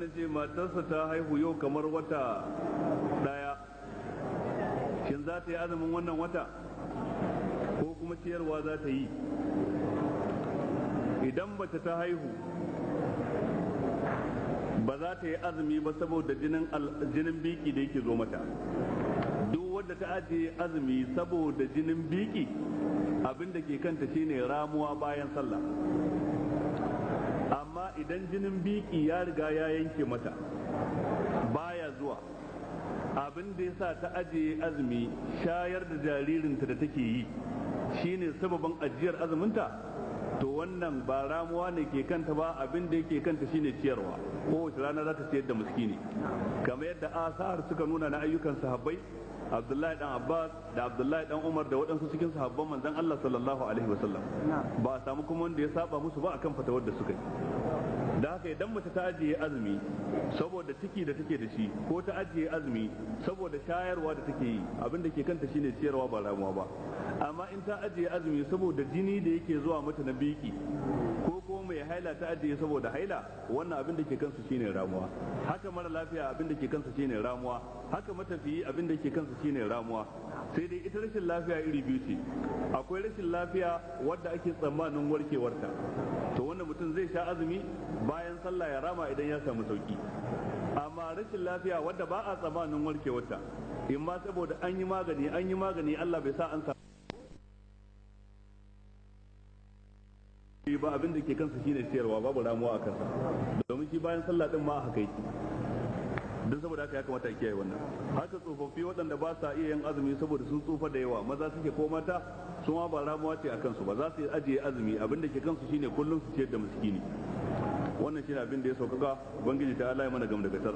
wannan ce matarsa ta haihu yau kamar wata daya, shin za ta yi azumin wannan wata ko kuma ciyarwa za ta yi? Idan mace ta haihu ba za ta yi azumi ba saboda jinin biki da yake zo mata. Duk wadda ta ajiye azumi saboda jinin biki, abin da ke kanta shine ramuwa bayan sallah. Amma idan jinin biki ya riga ya yanke mata baya zuwa, abin da yasa ta ajiye azumi shayar da jaririnta da take yi shine sababin ajiyar azuminta, to wannan ba ramuwa ne ke kanta ba, abin da yake kanta shine ciyarwa. Kowace rana za ta ciyar da miskini, kamar yadda asar suka nuna na ayyukan sahabbai, Abdullahi dan Abbas da Abdullahi dan Umar da waɗansu cikin sahabban manzon Allah sallallahu alaihi wasallam. Ba a samu kuma wanda ya saba musu ba akan fatawar da suka yi. Da haka idan mace ta ajiye azumi saboda ciki da take da shi, ko ta ajiye azumi saboda shayarwa da take yi, abin da ke kanta shine ciyarwa ba ramuwa ba. Amma in ta ajiye azumi saboda jini da yake zuwa mata na biki, ko mai haila ta ajiye saboda haila, wannan abin da ke kansu shine ramuwa. Haka mara lafiya abin da ke kansa shine ramuwa. Haka matafiyi abin da ke kansa shine ramuwa. Sai dai ita rashin lafiya iri biyu ce. Akwai rashin lafiya wadda ake tsammanin warkewarta, to wannan mutum zai sha azumi bayan sallah ya rama idan ya samu sauki. Amma rashin lafiya wadda ba a tsammanin warkewarta, in ma saboda an yi magani Allah bai sa an samu ba, abin da ke kansa shine ciyarwa, babu ramuwa a kansa, domin shi bayan sallah din ma haka yake. Don saboda haka ya kamata a kiyaye wannan. Haka tsofaffi waɗanda ba sa iya yin azumi saboda sun tsufa da yawa, maza suke ko mata, su ma ba ramuwa ce a kansu ba, za su ajiye azumi, abin da ke kansu shine kullum su ciyar da miskini. Wannan shine abin da ya sauƙaƙa. Ubangiji ta Allah ya mana gam da gatar.